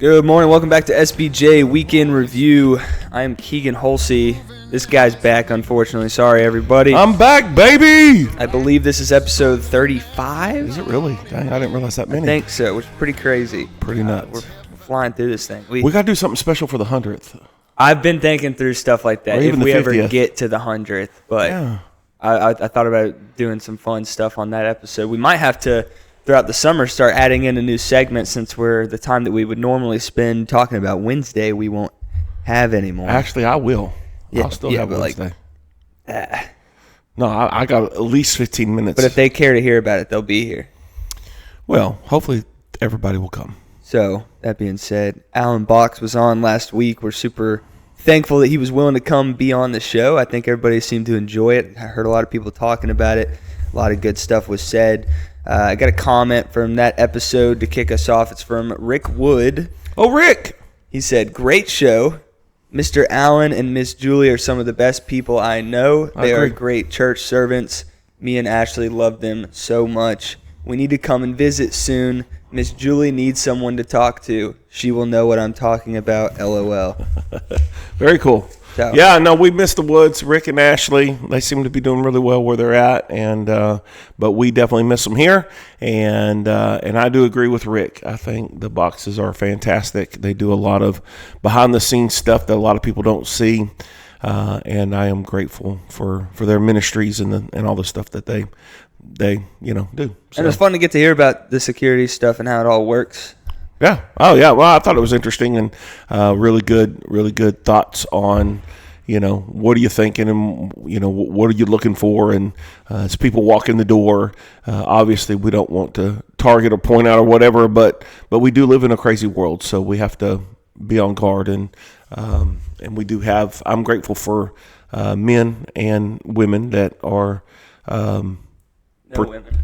Good morning. Welcome back to SBJ Weekend Review. I am Keagan Holsey. This guy's back, unfortunately. Sorry, everybody. I'm back, baby! I believe this is episode 35. Is it really? Dang, I didn't realize that many. I think so, which is pretty crazy. Pretty nuts. We're flying through this thing. We got to do something special for the 100th. I've been thinking through stuff like that, Or even if we the ever 50th. get to the 100th. But Yeah. I thought about doing some fun stuff on that episode. We might have to, throughout the summer, start adding in a new segment since we're the time that we would normally spend talking about Wednesday we won't have anymore. Actually, I will. Yeah, I'll still have but Wednesday. No, I got at least 15 minutes. But if they care to hear about it, they'll be here. Well, hopefully everybody will come. So, that being said, Alan Box was on last week. We're super thankful that he was willing to come be on the show. I think everybody seemed to enjoy it. I heard a lot of people talking about it. A lot of good stuff was said. I got a comment from that episode to kick us off. It's from Rick Wood. Oh, Rick! He said, "Great show. Mr. Allen and Miss Julie are some of the best people I know. They are great church servants. Me and Ashley love them so much. We need to come and visit soon. Miss Julie needs someone to talk to. She will know what I'm talking about, LOL." Very cool. So, Yeah, no, we missed the Woods. Rick and Ashley, they seem to be doing really well where they're at, and but we definitely miss them here. And I do agree with Rick. I think the Boxes are fantastic. They do a lot of behind-the-scenes stuff that a lot of people don't see, and I am grateful for their ministries and all the stuff that they do. So. And it's fun to get to hear about the security stuff and how it all works. Yeah. Oh, yeah. Well, I thought it was interesting and really good thoughts on, what are you thinking and, what are you looking for? And as people walk in the door, obviously we don't want to target or point out or whatever, but we do live in a crazy world, so we have to be on guard. And we do have, I'm grateful for men and women that are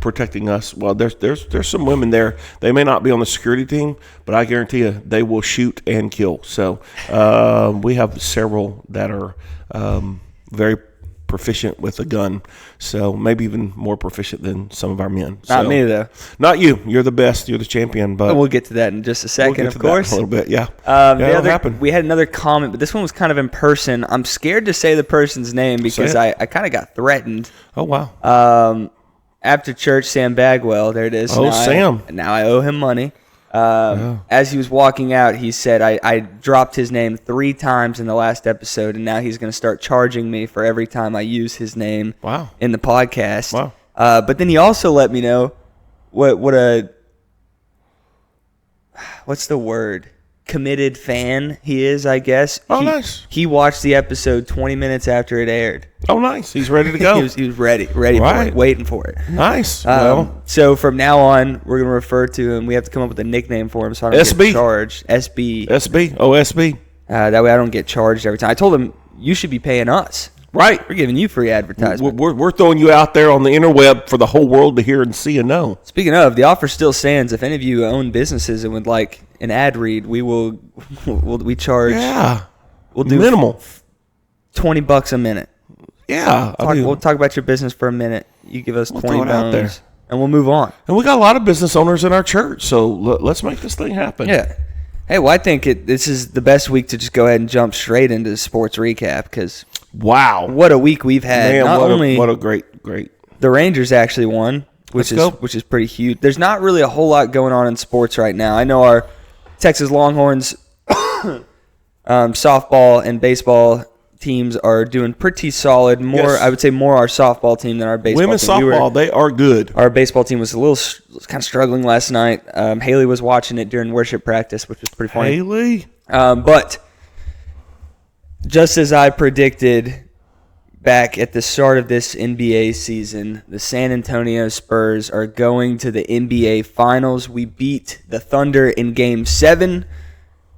protecting us. Well, there's some women there. They may not be on the security team, but I guarantee you they will shoot and kill. So we have several that are very proficient with a gun. So maybe even more proficient than some of our men. Not me, though. Not you. You're the best. You're the champion. But we'll get to that in just a second, we'll get of to course. That a little bit, yeah. We had another comment, but this one was kind of in person. I'm scared to say the person's name because I kind of got threatened. Oh, wow. After church, Sam Bagwell, there it is. Oh, Sam. Now I owe him money. As he was walking out, he said, I dropped his name 3 times in the last episode, and now he's going to start charging me for every time I use his name in the podcast. Wow. But then he also let me know what's the word? Committed fan he is, I guess. Nice. He watched the episode 20 minutes after it aired. Oh, nice. He's ready to go. he was ready for it, waiting for it. Nice. So from now on, we're going to refer to him. We have to come up with a nickname for him so I don't get charged. SB. SB. Oh, SB. That way I don't get charged every time. I told him, you should be paying us. Right. We're giving you free advertisement. We're throwing you out there on the interweb for the whole world to hear and see and know. Speaking of, the offer still stands. If any of you own businesses and would like an ad read, we charge. Yeah. We'll do minimal. $20 a minute. Yeah. We'll talk about your business for a minute. You give us 20 bones, and we'll move on. And we got a lot of business owners in our church, so let's make this thing happen. Yeah. Hey, well, I think this is the best week to just go ahead and jump straight into the sports recap because wow, what a week we've had! Man, what a great. The Rangers actually won, which is pretty huge. There's not really a whole lot going on in sports right now. I know our Texas Longhorns softball and baseball teams are doing pretty solid. I would say more our softball team than our baseball team. Women's softball, they are good. Our baseball team was kind of struggling last night. Haley was watching it during worship practice, which was pretty funny. Haley? But just as I predicted back at the start of this NBA season, the San Antonio Spurs are going to the NBA Finals. We beat the Thunder in Game 7.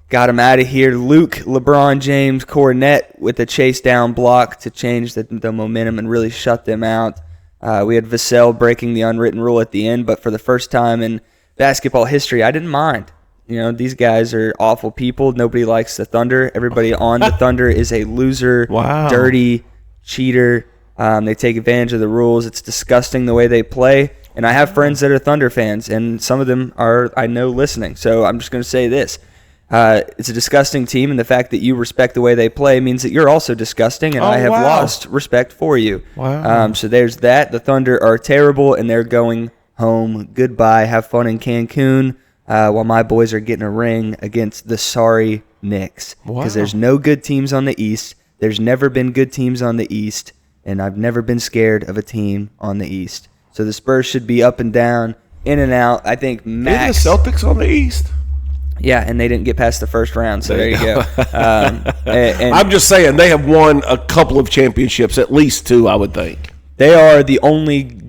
Got him out of here. Luke, LeBron James, Cornette with a chase down block to change the momentum and really shut them out. We had Vassell breaking the unwritten rule at the end, but for the first time in basketball history, I didn't mind. These guys are awful people. Nobody likes the Thunder. Everybody on the Thunder is a loser, dirty cheater. They take advantage of the rules. It's disgusting the way they play. And I have friends that are Thunder fans, and some of them are, I know, listening. So I'm just going to say this. It's a disgusting team, and the fact that you respect the way they play means that you're also disgusting, and I have lost respect for you. Wow. So there's that. The Thunder are terrible, and they're going home. Goodbye. Have fun in Cancun while my boys are getting a ring against the sorry Knicks. Because there's no good teams on the East. There's never been good teams on the East, and I've never been scared of a team on the East. So the Spurs should be up and down, in and out. I think max. Isn't the Celtics on the East? Yeah, and they didn't get past the first round, so there you go. And I'm just saying they have won a couple of championships, at least 2, I would think. they are the only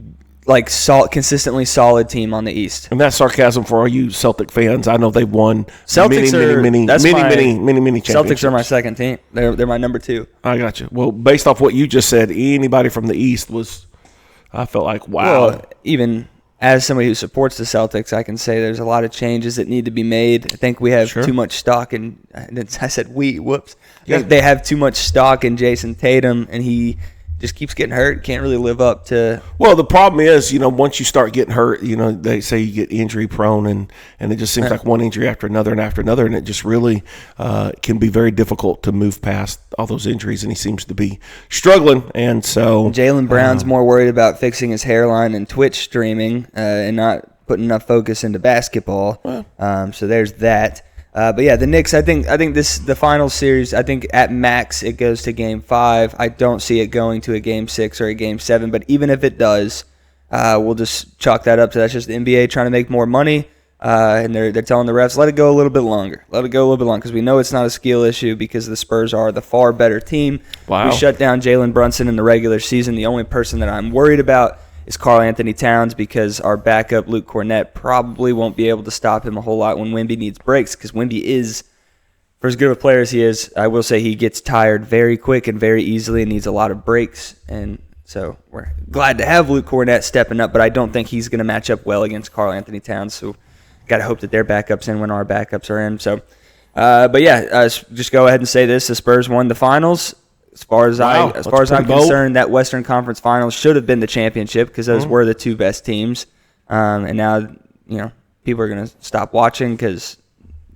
consistently solid team on the East. And that's sarcasm for all you Celtic fans. I know they've won many championships. Celtics are my second team. They're my number 2. I got you. Well, based off what you just said, anybody from the East I felt like, wow. Well, even as somebody who supports the Celtics, I can say there's a lot of changes that need to be made. I think we have too much stock in. I said we. Whoops. Yeah. They have too much stock in Jason Tatum, and he just keeps getting hurt. Can't really live up to. Well, the problem is, once you start getting hurt, they say you get injury prone, and it just seems like one injury after another, and it just really can be very difficult to move past all those injuries, and he seems to be struggling. And so Jaylen Brown's more worried about fixing his hairline and Twitch streaming and not putting enough focus into basketball. So there's that. But yeah, the Knicks. I think the final series. I think at max it goes to Game 5. I don't see it going to a Game 6 or a Game 7. But even if it does, we'll just chalk that up to that's just the NBA trying to make more money. And they're telling the refs, let it go a little bit longer. Let it go a little bit longer because we know it's not a skill issue because the Spurs are the far better team. Wow. We shut down Jalen Brunson in the regular season. The only person that I'm worried about is Karl Anthony Towns because our backup, Luke Cornett, probably won't be able to stop him a whole lot when Wemby needs breaks because Wemby is, for as good of a player as he is, I will say he gets tired very quick and very easily and needs a lot of breaks. And so we're glad to have Luke Cornett stepping up, but I don't think he's going to match up well against Karl Anthony Towns. So got to hope that their backup's in when our backups are in. So, but yeah, just go ahead and say this: the Spurs won the finals. As far as I'm concerned, that Western Conference Finals should have been the championship because those were the 2 best teams. And now, people are going to stop watching because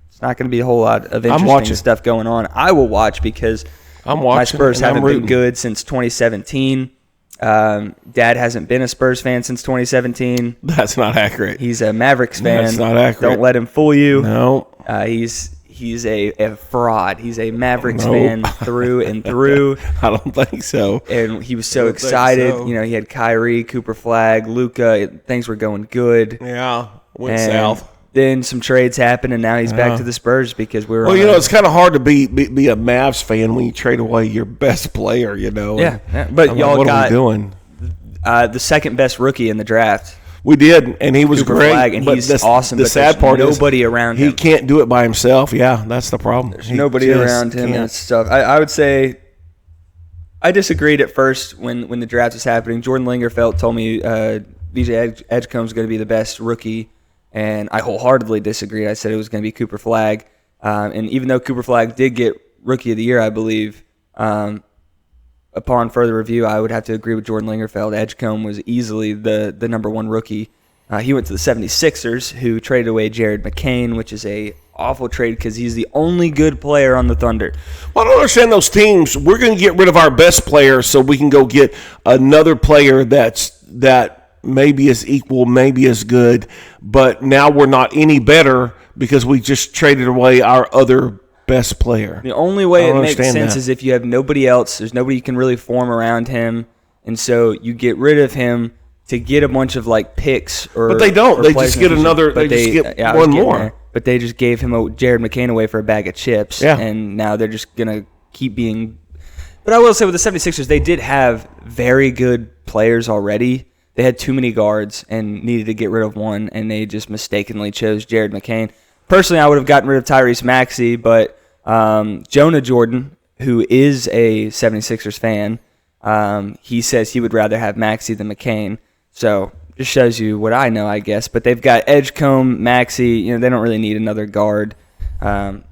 it's not going to be a whole lot of interesting stuff going on. I will watch because my Spurs haven't been good since 2017. Dad hasn't been a Spurs fan since 2017. That's not accurate. He's a Mavericks fan. That's not accurate. Don't let him fool you. No. He's a fraud. He's a Mavericks fan through and through. I don't think so. And he was so excited. So. He had Kyrie, Cooper Flag, Luka. Things were going good. Yeah, went south. Then some trades happened, and now he's back to the Spurs because we were. Well, it's kind of hard to be a Mavs fan when you trade away your best player. Yeah. But y'all what got are we doing? The second best rookie in the draft. We did, and he was Cooper great. Flag, and he's awesome. The sad part is nobody around him. He can't do it by himself. Yeah, that's the problem. There's nobody around him and stuff. I would say I disagreed at first when the draft was happening. Jordan Lingerfeld told me VJ Edgecombe's going to be the best rookie, and I wholeheartedly disagreed. I said it was going to be Cooper Flag, and even though Cooper Flag did get Rookie of the Year, I believe, upon further review, I would have to agree with Jordan Lingerfeld. Edgecombe was easily the number 1 rookie. He went to the 76ers, who traded away Jared McCain, which is a awful trade because he's the only good player on the Thunder. Well, I don't understand those teams. We're going to get rid of our best player so we can go get another player that maybe is equal, maybe is good, but now we're not any better because we just traded away our other best player. The only way it makes sense is if you have nobody else. There's nobody you can really form around him, and so you get rid of him to get a bunch of picks. But they don't. They just get another. They just get one more. But they just gave him Jared McCain away for a bag of chips, and now they're just gonna keep being. But I will say with the 76ers, they did have very good players already. They had too many guards and needed to get rid of one, and they just mistakenly chose Jared McCain. Personally, I would have gotten rid of Tyrese Maxey, but Jonah Jordan, who is a 76ers fan, he says he would rather have Maxey than McCain. So just shows you what I know, I guess. But they've got Edgecombe, Maxey. They don't really need another guard. McCain's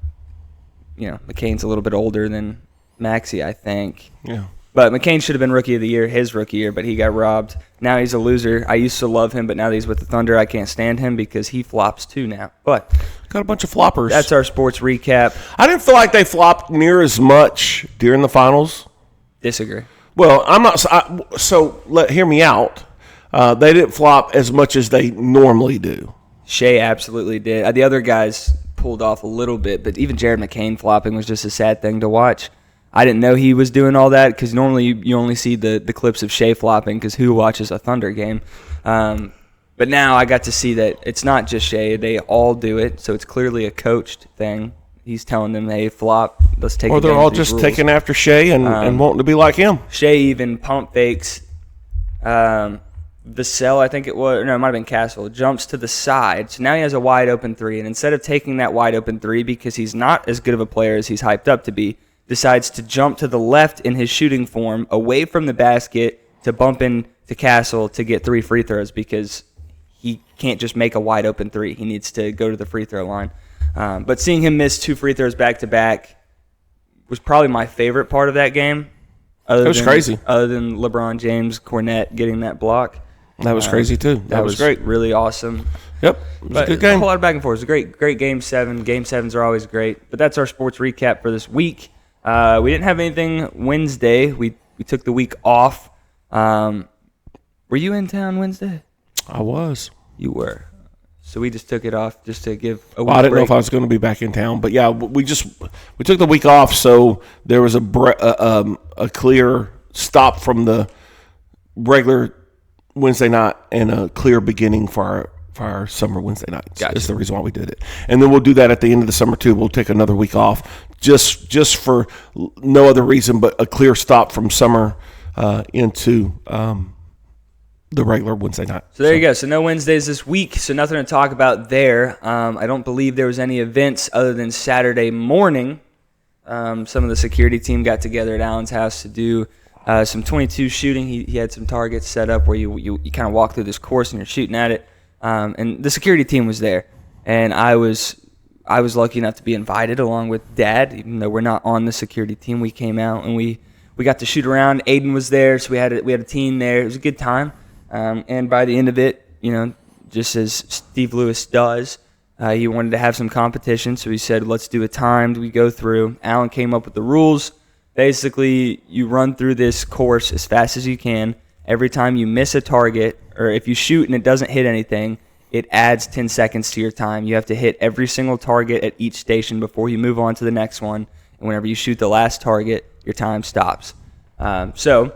a little bit older than Maxey, I think. Yeah. But McCain should have been Rookie of the Year his rookie year, but he got robbed. Now he's a loser. I used to love him, but now that he's with the Thunder, I can't stand him because he flops too now. But got a bunch of floppers. That's our sports recap. I didn't feel like they flopped near as much during the finals. Disagree. Well, I'm not. Hear me out. They didn't flop as much as they normally do. Shea absolutely did. The other guys pulled off a little bit, but even Jared McCain flopping was just a sad thing to watch. I didn't know he was doing all that because normally you only see the clips of Shea flopping because who watches a Thunder game? But now I got to see that it's not just Shea. They all do it, so it's clearly a coached thing. He's telling them, hey, flop, let's take Or they're all just rules. taking after Shea and wanting to be like him. Shea even pump fakes Vassell, I think it was, no, it might have been Castle, jumps to the side. So now he has a wide open three. And instead of taking that wide open three because he's not as good of a player as he's hyped up to be, decides to jump to the left in his shooting form away from the basket to bump in to Castle to get 3 free throws because he can't just make a wide open three. He needs to go to the free throw line. But seeing him miss 2 free throws back to back was probably my favorite part of that game. It was crazy. Other than LeBron James, Cornette getting that block. That was crazy too. That was great. Really awesome. Yep. It was a good game. A whole lot of back and forth. It was a great Game 7. Game 7s are always great. But that's our sports recap for this week. We didn't have anything Wednesday. We took the week off. Were you in town Wednesday? I was. You were. So we just took it off just to give a week I didn't break. know if I was going to be back in town, but yeah, we took the week off, so there was a clear stop from the regular Wednesday night and a clear beginning for our summer Wednesday nights. Gotcha. That's the reason why we did it, and then we'll do that at the end of the summer too. We'll take another week off, just for no other reason but a clear stop from summer into the regular Wednesday night. So there you go. So no Wednesdays this week, so nothing to talk about there. I don't believe there was any events other than Saturday morning. Some of the security team got together at Allen's house to do some 22 shooting. He had some targets set up where you kind of walk through this course and you're shooting at it. And the security team was there. And I was lucky enough to be invited along with Dad, even though we're not on the security team. We came out and we got to shoot around. Aiden was there, so we had a team there. It was a good time. And by the end of it, just as Steve Lewis does, he wanted to have some competition, so he said, let's do a timed. We go through. Allen came up with the rules. Basically, you run through this course as fast as you can. Every time you miss a target, or if you shoot and it doesn't hit anything, it adds 10 seconds to your time. You have to hit every single target at each station before you move on to the next one. And whenever you shoot the last target, your time stops. So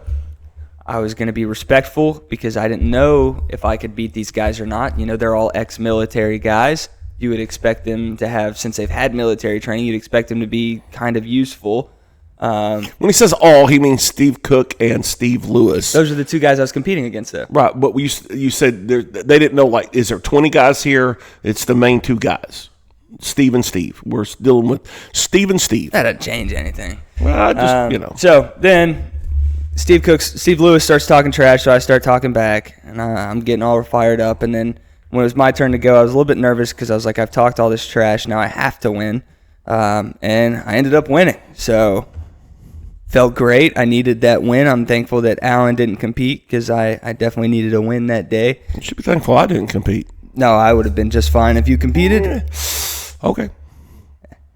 I was going to be respectful because I didn't know if I could beat these guys or not. They're all ex-military guys. You would expect them to have, since they've had military training, you'd expect them to be kind of useful. When he says all, he means Steve Cook and Steve Lewis. Those are the two guys I was competing against, though. Right, but you said they didn't know, is there 20 guys here? It's the main 2 guys, Steve and Steve. We're dealing with Steve and Steve. That doesn't change anything. Well, just, So then Steve Lewis starts talking trash, so I start talking back, and I'm getting all fired up. And then when it was my turn to go, I was a little bit nervous because I was like, I've talked all this trash, now I have to win. And I ended up winning. So felt great. I needed that win. I'm thankful that Allen didn't compete because I definitely needed a win that day. You should be thankful I didn't compete. No, I would have been just fine if you competed. Okay.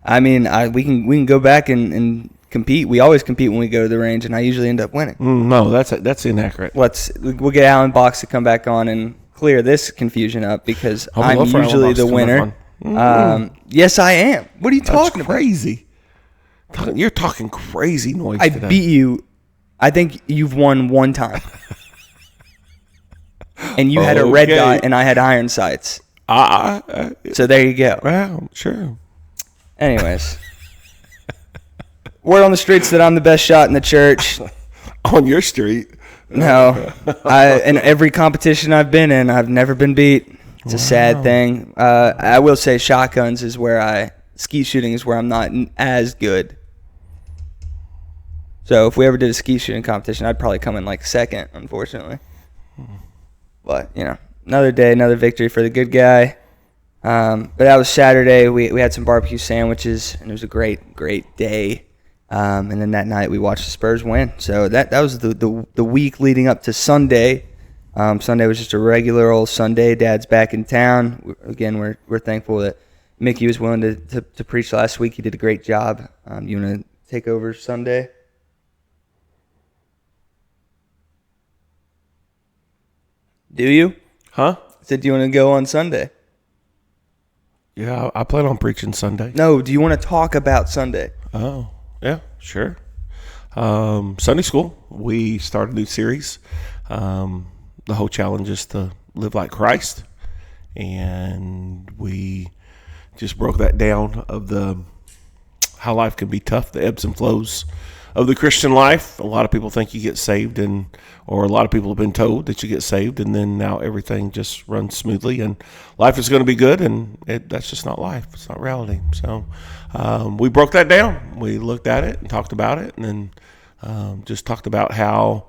I mean, we can go back and compete. We always compete when we go to the range, and I usually end up winning. No, that's inaccurate. We'll get Alan Box to come back on and clear this confusion up because I'm usually the winner. Yes, I am. What are you talking about? Crazy. You're talking crazy noise I today. beat you. I think you've won one time. And you had a red dot, and I had iron sights. So there you go. Well, sure. Anyways. Word on the streets that I'm the best shot in the church. On your street? No. In every competition I've been in, I've never been beat. It's a sad thing. I will say shotguns is where skeet shooting is where I'm not as good. So if we ever did a skeet shooting competition, I'd probably come in like second, unfortunately. But, another day, another victory for the good guy. But that was Saturday. We had some barbecue sandwiches, and it was a great, great day. And then that night we watched the Spurs win. So that was the week leading up to Sunday. Sunday was just a regular old Sunday. Dad's back in town. Again, we're thankful that Mickey was willing to preach last week. He did a great job. You want to take over Sunday? Do you? Huh? I said, do you want to go on Sunday? Yeah, I plan on preaching Sunday. No, do you want to talk about Sunday? Oh, yeah, sure. Sunday school, we started a new series. The whole challenge is to live like Christ. And we just broke that down of how life can be tough, the ebbs and flows of the Christian life. A lot of people think you get saved, or a lot of people have been told that you get saved, and then now everything just runs smoothly and life is going to be good, and that's just not life. It's not reality. So we broke that down. We looked at it and talked about it, and then just talked about how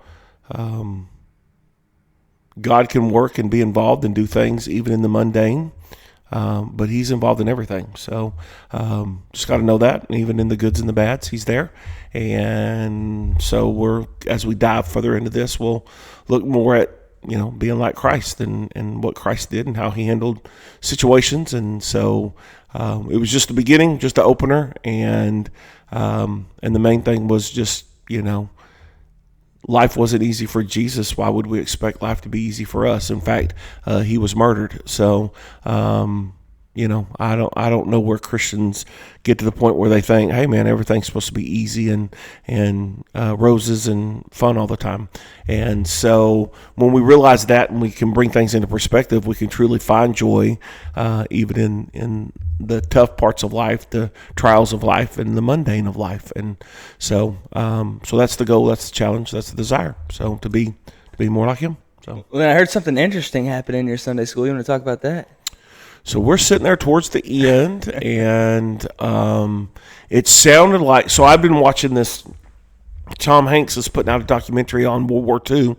God can work and be involved and do things even in the mundane. But he's involved in everything. So just got to know that. And even in the goods and the bads, he's there. And so as we dive further into this, we'll look more at, being like Christ and what Christ did and how he handled situations. And so it was just the beginning, just the opener. And the main thing was just, life wasn't easy for Jesus. Why would we expect life to be easy for us? In fact, he was murdered. So, I don't know where Christians get to the point where they think, hey man, everything's supposed to be easy and roses and fun all the time. And so when we realize that and we can bring things into perspective, we can truly find joy, even in the tough parts of life, the trials of life, and the mundane of life. And so that's the goal, that's the challenge, that's the desire. So to be more like him. So Well, I heard something interesting happen in your Sunday school. You want to talk about that? So we're sitting there towards the end, and it sounded like, so I've been watching this. Tom Hanks is putting out a documentary on World War II,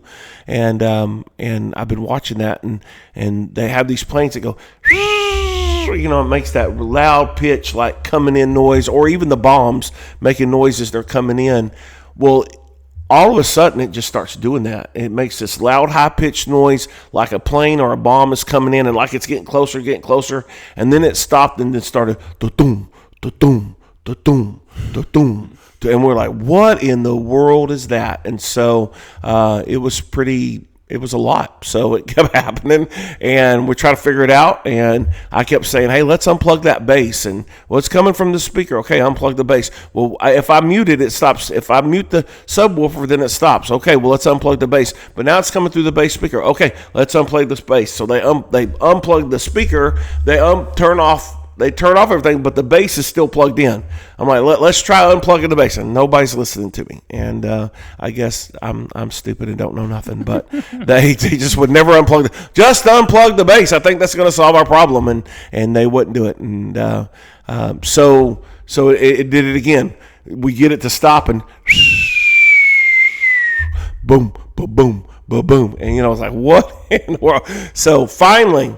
and I've been watching that, and they have these planes that go, it makes that loud pitch like coming in noise, or even the bombs making noises they're coming in. Well, all of a sudden it just starts doing that. It makes this loud, high-pitched noise like a plane or a bomb is coming in, and like it's getting closer, and then it stopped and then started da-doom, da-doom, da-doom, da-doom. And we're like, what in the world is that? And so it was a lot. So it kept happening, and we're trying to figure it out. And I kept saying, hey, let's unplug that bass. And, well, it's coming from the speaker. Okay, unplug the bass. Well, if I mute it, it stops. If I mute the subwoofer, then it stops. Okay, well, let's unplug the bass. But now it's coming through the bass speaker. Okay, let's unplug this bass. So they unplug the speaker. They turn off everything, but the bass is still plugged in. I'm like, let's try unplugging the bass, and nobody's listening to me. And I guess I'm stupid and don't know nothing, but they just would never unplug just unplug the bass. I think that's going to solve our problem, and they wouldn't do it. And so it did it again. We get it to stop, and boom, boom, boom. Boom. And, I was like, what in the world? So finally,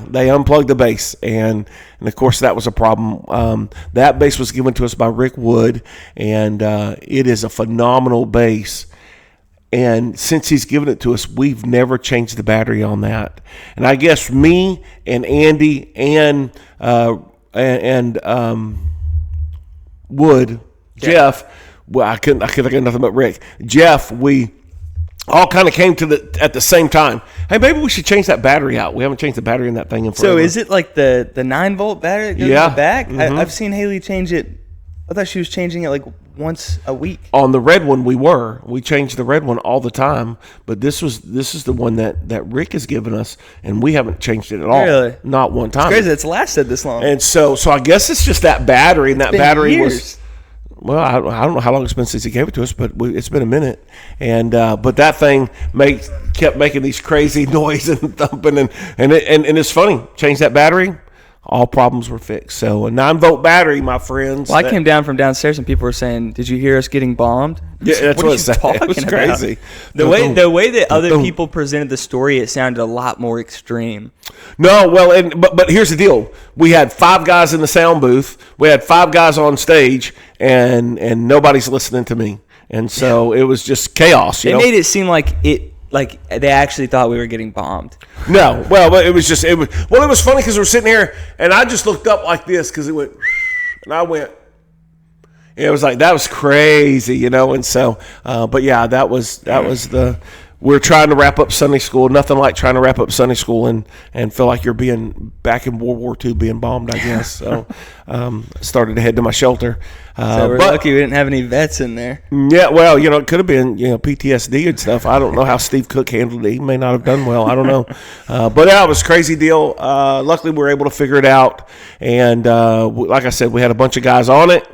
they unplugged the bass. And of course, that was a problem. That bass was given to us by Rick Wood, and it is a phenomenal bass. And since he's given it to us, we've never changed the battery on that. And I guess me and Andy and Wood, Jeff, well, I couldn't think of nothing but Rick. Jeff, we all kind of came at the same time. Hey, maybe we should change that battery out. We haven't changed the battery in that thing in forever. So is it like the 9-volt battery that goes in the back? Mm-hmm. I've seen Haley change it. I thought she was changing it like once a week. On the red one, we changed the red one all the time. But this is the one that Rick has given us, and we haven't changed it at all. Really? Not one time. It's crazy. It's lasted this long. And so I guess it's just that battery, and that battery years. was. Well, I don't know how long it's been since he gave it to us, but it's been a minute. And but that thing kept making these crazy noise and thumping, and it's funny. Change that battery, all problems were fixed. So a 9-volt battery, my friends. Well, I came down from downstairs and people were saying, "Did you hear us getting bombed?" Yeah, that's what it said. It was crazy. About? The way that other people presented the story, it sounded a lot more extreme. No, well, but here's the deal: we had 5 guys in the sound booth, we had 5 guys on stage, and nobody's listening to me, and so it was just chaos. They made it seem like they actually thought we were getting bombed. No, well, it was funny because we were sitting here, and I just looked up like this because it went, and I went. It was like, that was crazy, and so, but yeah, that was we're trying to wrap up Sunday school. Nothing like trying to wrap up Sunday school and feel like you're being back in World War II being bombed, I guess. So, started to head to my shelter. So we're lucky we didn't have any vets in there. Yeah, well, it could have been, PTSD and stuff. I don't know how Steve Cook handled it. He may not have done well. I don't know. But yeah, it was a crazy deal. Luckily, we were able to figure it out. And like I said, we had a bunch of guys on it.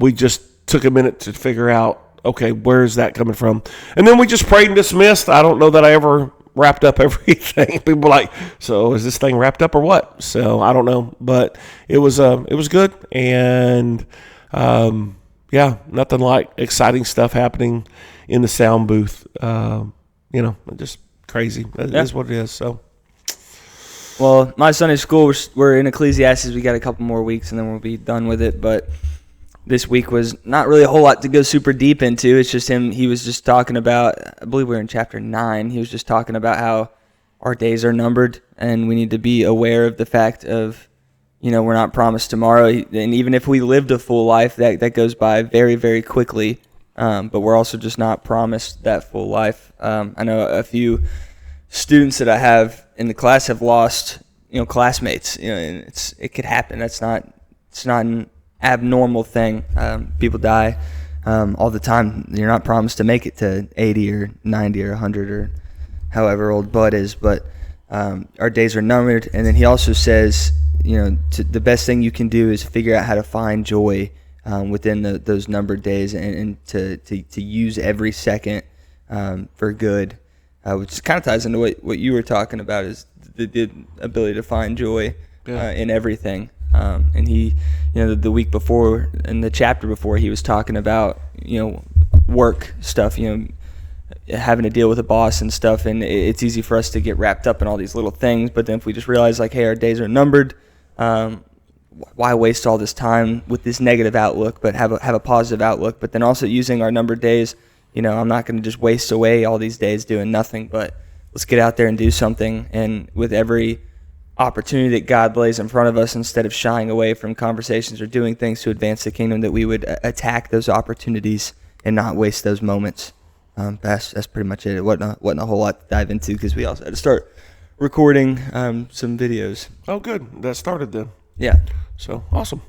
We just took a minute to figure out, okay, where is that coming from? And then we just prayed and dismissed. I don't know that I ever wrapped up everything. People were like, so is this thing wrapped up or what? So I don't know, but it was good. And, yeah, nothing like exciting stuff happening in the sound booth. Just crazy. That is what it is. So. Well, my Sunday school, we're in Ecclesiastes. We got a couple more weeks and then we'll be done with it. But this week was not really a whole lot to go super deep into. It's just him. He was just talking about, I believe we're in chapter 9. He was just talking about how our days are numbered and we need to be aware of the fact of, we're not promised tomorrow. And even if we lived a full life, that goes by very, very quickly. But we're also just not promised that full life. I know a few students that I have in the class have lost, classmates. And it could happen. It's not an abnormal thing. People die all the time. You're not promised to make it to 80 or 90 or 100 or however old Bud is, but our days are numbered. And then he also says, the best thing you can do is figure out how to find joy within those numbered days and to use every second for good, which kind of ties into what you were talking about, is the ability to find joy in everything. And he, the week before, in the chapter before, he was talking about, work stuff, having to deal with a boss and stuff. And it's easy for us to get wrapped up in all these little things. But then if we just realize, like, hey, our days are numbered, why waste all this time with this negative outlook, but have a positive outlook. But then also using our numbered days, I'm not going to just waste away all these days doing nothing, but let's get out there and do something. And with every opportunity that God lays in front of us, instead of shying away from conversations or doing things to advance the kingdom, that we would attack those opportunities and not waste those moments. That's pretty much it. It wasn't a whole lot to dive into because we also had to start recording some videos. Oh, good. That started then. Yeah. So, awesome.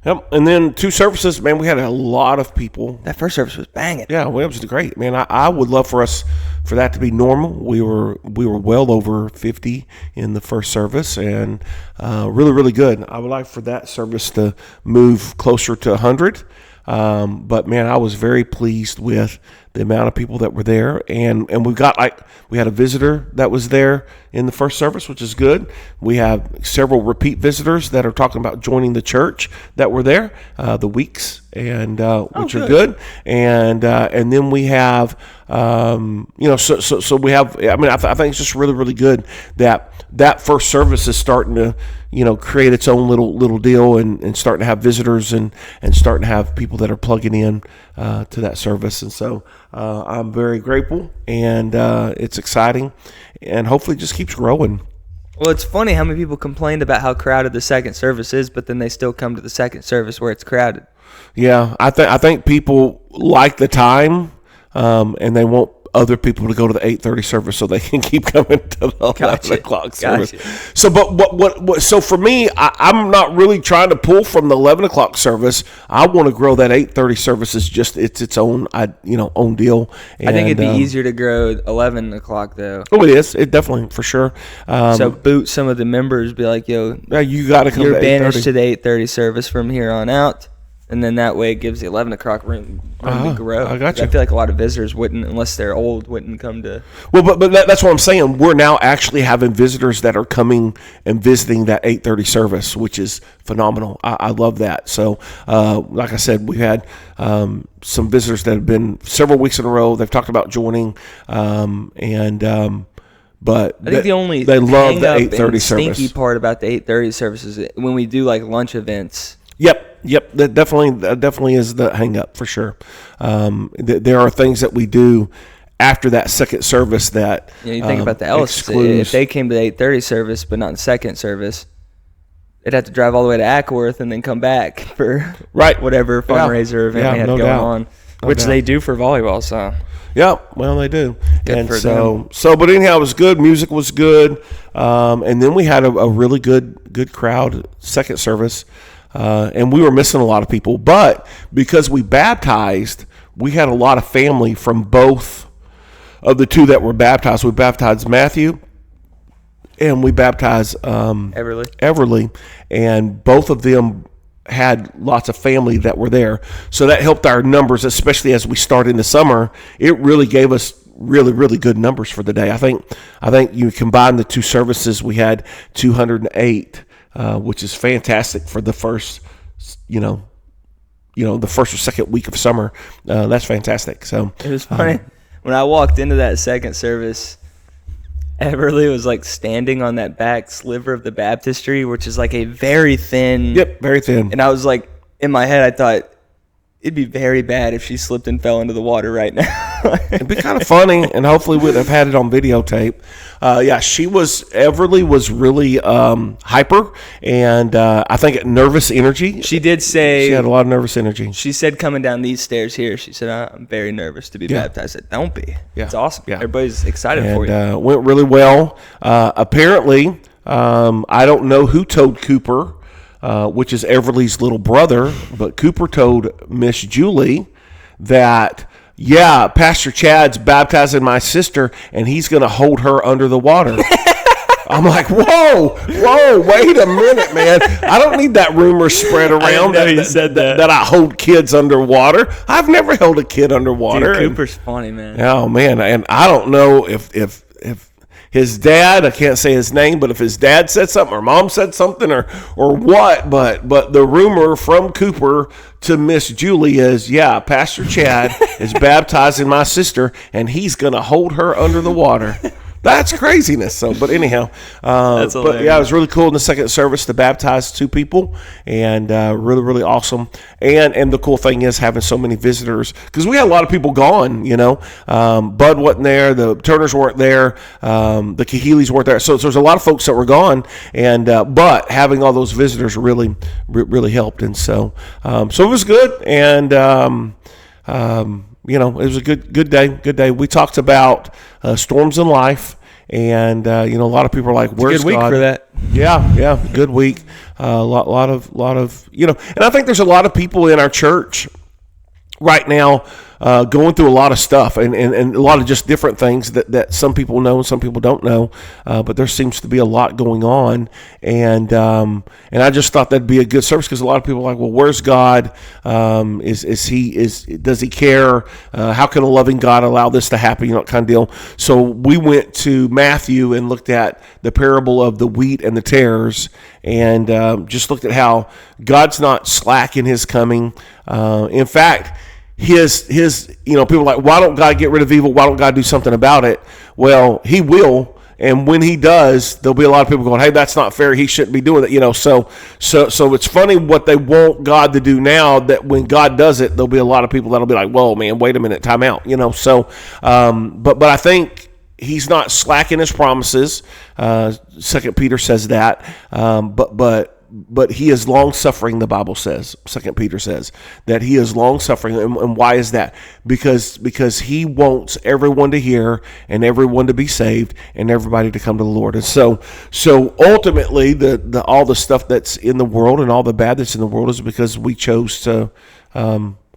Yep. And then 2 services, man, we had a lot of people. That first service was banging. Yeah, well, it was great, man. I would love for that to be normal. We were well over 50 in the first service, and really, really good. I would like for that service to move closer to 100. But man, I was very pleased with the amount of people that were there, and we had a visitor that was there in the first service, which is good. We have several repeat visitors that are talking about joining the church that were there, the weeks, and which are good. And then we have, so we have. I mean, I think it's just really, really good that first service is starting to, create its own little deal and starting to have visitors and starting to have people that are plugging in to that service. And so I'm very grateful, and it's exciting, and hopefully it just keeps growing. Well, it's funny how many people complained about how crowded the second service is, but then they still come to the second service where it's crowded. Yeah, I think people like the time, and they want other people to go to the 8:30 service so they can keep coming to the 11 o'clock service. So, but what? So for me, I'm not really trying to pull from the 11 o'clock service. I want to grow that 8:30 service. Is just its own, own deal. And, I think it'd be easier to grow 11 o'clock though. Oh, it is. It definitely, for sure. So boot some of the members, be like, yo, you got to come. You're banished to the 8:30 service from here on out. And then that way it gives the 11 o'clock room to grow. I got you. I feel like a lot of visitors wouldn't, unless they're old, wouldn't come to. Well, but that's what I'm saying. We're now actually having visitors that are coming and visiting that 8:30 service, which is phenomenal. I love that. So, like I said, we had some visitors that have been several weeks in a row. They've talked about joining, but I think the only they love the 8:30 service. service. Stinky part about the 8:30 service is when we do like lunch events. Yep. That definitely is the hang up for sure. There are things that we do after that second service that you think about the Ellis. If they came to the 8:30 service but not the second service, they'd have to drive all the way to Ackworth and then come back for whatever fundraiser event we had going on, which they do for volleyball. So. Yeah, well, they do. Good and for them. But anyhow, it was good. Music was good. And then we had a really good crowd second service. And we were missing a lot of people. But because we baptized, we had a lot of family from both of the two that were baptized. We baptized Matthew and we baptized Everly. And both of them had lots of family that were there. So that helped our numbers, especially as we start in the summer. It really gave us really, really good numbers for the day. I think you combine the two services, we had 208, which is fantastic for the first, the first or second week of summer. That's fantastic. So it was funny. When I walked into that second service, Everly was like standing on that back sliver of the baptistry, which is like a very thin. Yep, very thin. And I was like, in my head, I thought it'd be very bad if she slipped and fell into the water right now. It'd be kind of funny, and hopefully we'd have had it on videotape. Everly was really hyper, and I think nervous energy. She did say. She had a lot of nervous energy. She said coming down these stairs here, she said, I'm very nervous to be baptized. I said, don't be. Yeah. It's awesome. Yeah. Everybody's excited for you. Went really well. Apparently, I don't know who told Cooper, which is Everly's little brother, but Cooper told Miss Julie that, Pastor Chad's baptizing my sister, and he's going to hold her under the water. I'm like, whoa, wait a minute, man. I don't need that rumor spread around that I hold kids underwater. I've never held a kid underwater. Dude, Cooper's funny, man. Oh, man, and I don't know if his dad, I can't say his name, but if his dad said something or mom said something or what, but the rumor from Cooper to Miss Julie is, Pastor Chad is baptizing my sister, and he's going to hold her under the water. That's craziness. So, but anyhow, it was really cool in the second service to baptize two people, and really, really awesome. And the cool thing is having so many visitors, because we had a lot of people gone. Bud wasn't there, the Turners weren't there, the Kaheelys weren't there. So there's a lot of folks that were gone, and but having all those visitors really, really helped. And so it was good, and it was a good day. Good day. We talked about storms in life, and a lot of people are like, "Where's God?" Good week for that. Yeah, good week. A lot of and I think there's a lot of people in our church right now going through a lot of stuff and a lot of just different things that some people know and some people don't know, but there seems to be a lot going on, and I just thought that'd be a good service, because a lot of people are like, well, where's God? Does he care? How can a loving God allow this to happen? Kind of deal. So we went to Matthew and looked at the parable of the wheat and the tares, and just looked at how God's not slack in his coming. In fact, his people are like, why don't God get rid of evil? Why don't God do something about it? Well, he will, and when he does, there'll be a lot of people going, hey, that's not fair, he shouldn't be doing it. So it's funny what they want God to do now, that when God does it, there'll be a lot of people that'll be like, whoa, man, wait a minute, time out. But I think he's not slacking his promises. 2 Peter says that, but he is long-suffering, the Bible says. 2 Peter says that he is long-suffering. And why is that? Because he wants everyone to hear and everyone to be saved and everybody to come to the Lord. And so ultimately, the all the stuff that's in the world and all the bad that's in the world is because we chose to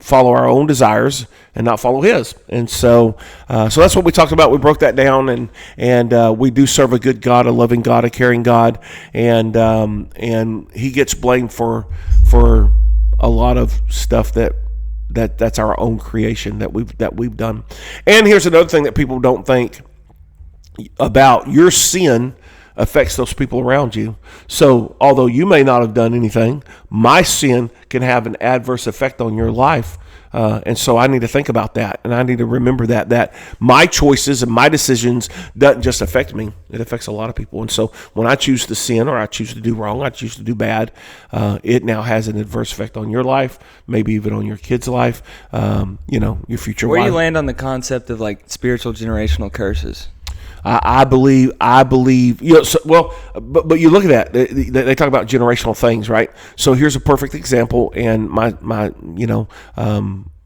follow our own desires and not follow his. And so that's what we talked about. We broke that down, and we do serve a good God, a loving God, a caring God, and he gets blamed for a lot of stuff that's our own creation that we've done. And here's another thing that people don't think about: your sin affects those people around you. So although you may not have done anything, my sin can have an adverse effect on your life. And so I need to think about that, and I need to remember that my choices and my decisions doesn't just affect me; it affects a lot of people. And so when I choose to sin, or I choose to do wrong, I choose to do bad, it now has an adverse effect on your life, maybe even on your kid's life, your future. Where life. do you land on the concept of like spiritual generational curses? I believe, but you look at that. They talk about generational things, right? So here's a perfect example, and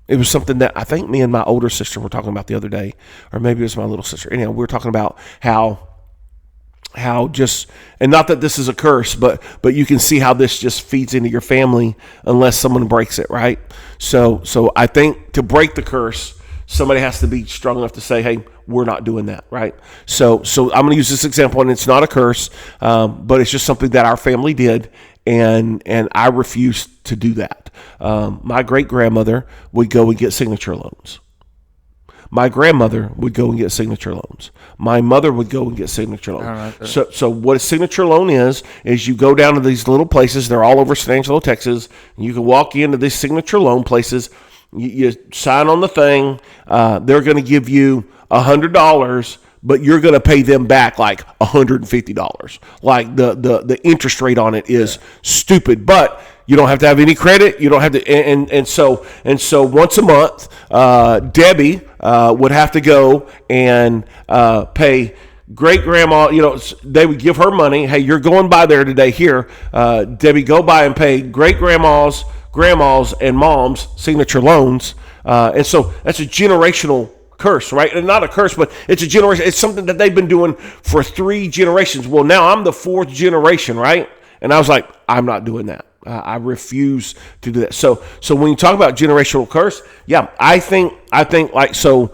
it was something that I think me and my older sister were talking about the other day, or maybe it was my little sister. Anyhow, we were talking about how just, and not that this is a curse, but you can see how this just feeds into your family unless someone breaks it, right? So I think to break the curse, somebody has to be strong enough to say, hey, we're not doing that, right? So I'm going to use this example, and it's not a curse, but it's just something that our family did, and I refuse to do that. My great-grandmother would go and get signature loans. My grandmother would go and get signature loans. My mother would go and get signature loans. So what a signature loan is you go down to these little places. They're all over San Angelo, Texas. And you can walk into these signature loan places. You sign on the thing. They're going to give you $100, but you're going to pay them back like $150. Like the interest rate on it is stupid, but you don't have to have any credit. You don't have to, and so once a month, Debbie would have to go and pay great grandma. They would give her money. Hey, you're going by there today. Here, Debbie, go by and pay great grandmas, and moms signature loans. And so that's a generational curse, right? And not a curse, but it's a generation. It's something that they've been doing for 3 generations. Well, now I'm the 4th generation, right? And I was like, I'm not doing that. I refuse to do that. So when you talk about generational curse, yeah, I think like, so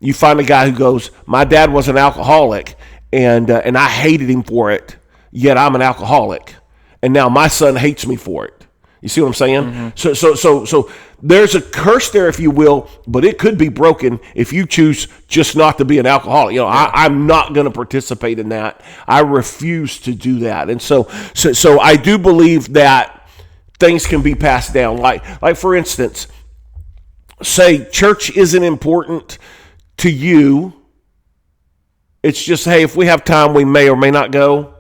you find a guy who goes, my dad was an alcoholic, and I hated him for it, yet I'm an alcoholic, and now my son hates me for it. You see what I'm saying? Mm-hmm. So there's a curse there, if you will, but it could be broken if you choose just not to be an alcoholic. I'm not going to participate in that. I refuse to do that. And so I do believe that things can be passed down. Like for instance, say church isn't important to you. It's just, hey, if we have time, we may or may not go.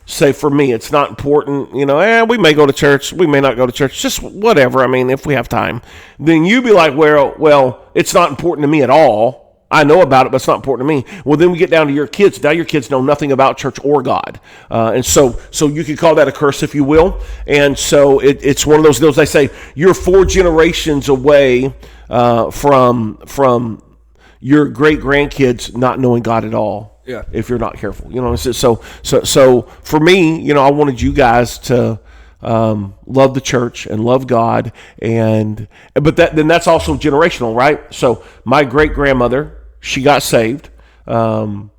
Say for me, it's not important, we may go to church, we may not go to church, just whatever. I mean, if we have time, then you be like, well, it's not important to me at all. I know about it, but it's not important to me. Well, then we get down to your kids. Now your kids know nothing about church or God. And so you could call that a curse, if you will. And so it's one of those deals. They say you're 4 generations away from your great grandkids not knowing God at all. Yeah. If you're not careful, so for me, I wanted you guys to love the church and love God, but that's also generational, right? So my great grandmother, she got saved and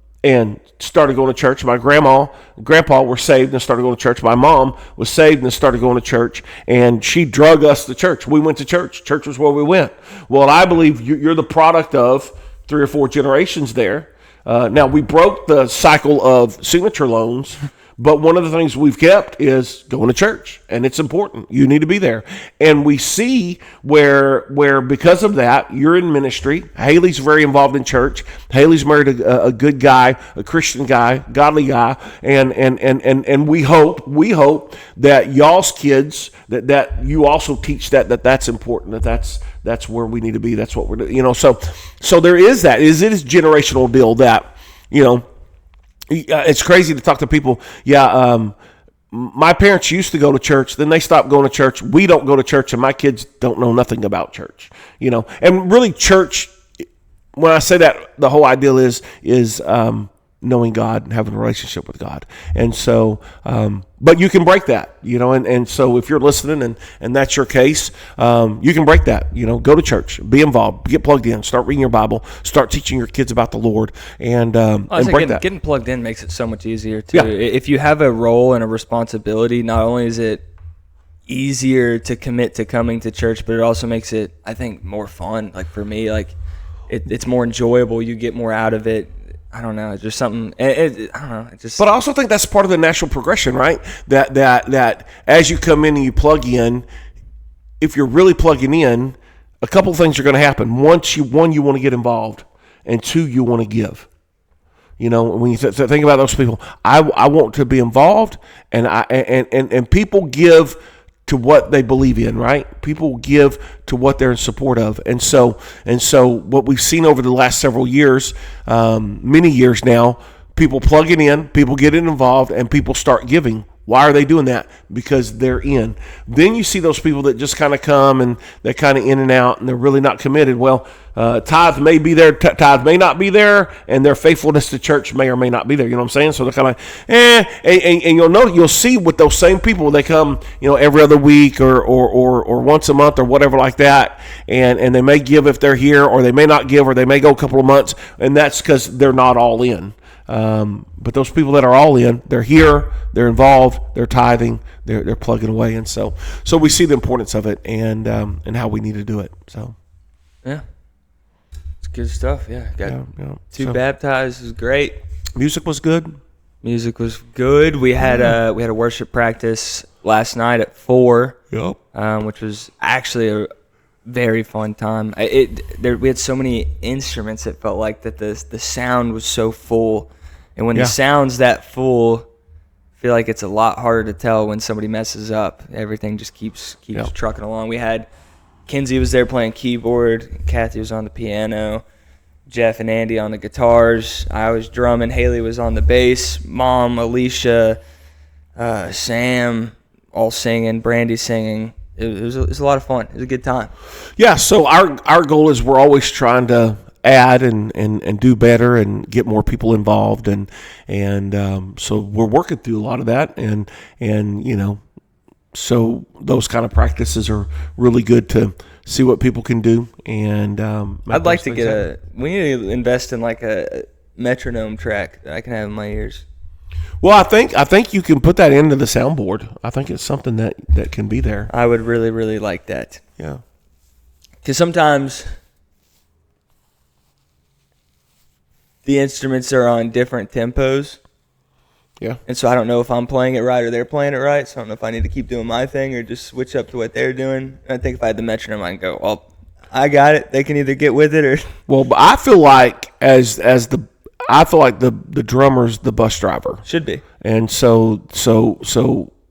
started going to church. My grandma and grandpa were saved and started going to church. My mom was saved and started going to church, and she drug us to church. We went to church. Church was where we went. Well, I believe you're the product of 3 or 4 generations there. Now, we broke the cycle of signature loans, but one of the things we've kept is going to church, and it's important. You need to be there. And we see where because of that, you're in ministry. Haley's very involved in church. Haley's married a good guy, a Christian guy, godly guy, and we hope that y'all's kids, that you also teach that's important, that's where we need to be. That's what we're doing. So there is that. It is a generational deal that, it's crazy to talk to people. Yeah, my parents used to go to church, then they stopped going to church. We don't go to church, and my kids don't know nothing about church. And really, church, when I say that, the whole ideal is knowing God and having a relationship with God. And so, but you can break that, and so if you're listening and that's your case, you can break that, go to church, be involved, get plugged in, start reading your Bible, start teaching your kids about the Lord, and break that. Getting plugged in makes it so much easier too. Yeah. If you have a role and a responsibility, not only is it easier to commit to coming to church, but it also makes it, I think, more fun. Like for me, like it's more enjoyable. You get more out of it. I don't know. It's just something. I don't know. It just. But I also think that's part of the natural progression, right? That as you come in and you plug in, if you're really plugging in, a couple of things are going to happen. One, you want to get involved, and two, you want to give. You know, when you think about those people, I want to be involved, and people give to what they believe in, right? People give to what they're in support of. And so what we've seen over the last several years, many years now, people plugging in, people getting involved, and people start giving. Why are they doing that? Because they're in. Then you see those people that just kind of come and they're kind of in and out and they're really not committed. Well, tithe may be there, tithe may not be there, and their faithfulness to church may or may not be there. You know what I'm saying? So they're kind of like, and you'll see with those same people, they come, every other week or once a month or whatever like that, and they may give if they're here, or they may not give, or they may go a couple of months, and that's because they're not all in. But those people that are all in, they're here, they're involved, they're tithing, they're plugging away, and so we see the importance of it and how we need to do it. So, yeah, it's good stuff. Yeah, got two So, baptized is great. music was good. Music was good. We had a worship practice last night at 4, which was actually a very fun time. We had so many instruments. It felt like that the sound was so full, and when the sound's that full, I feel like it's a lot harder to tell when somebody messes up. Everything just keeps trucking along. We had Kinsey was there playing keyboard, Kathy was on the piano, Jeff and Andy on the guitars, I was drumming, Haley was on the bass, Mom, Alicia, Sam, all singing, Brandy singing. It was a lot of fun. It was a good time. Yeah, so our goal is we're always trying to add and do better and get more people involved, and so we're working through a lot of that, and so those kind of practices are really good to see what people can do. And I'd like to get we need to invest in like a metronome track that I can have in my ears. Well, I think you can put that into the soundboard. I think it's something that can be there. I would really, really like that. Yeah. Because sometimes the instruments are on different tempos. Yeah. And so I don't know if I'm playing it right or they're playing it right. So I don't know if I need to keep doing my thing or just switch up to what they're doing. And I think if I had the metronome, I can go, well, I got it. They can either get with it or... Well, but I feel like the drummer's the bus driver. Should be. And so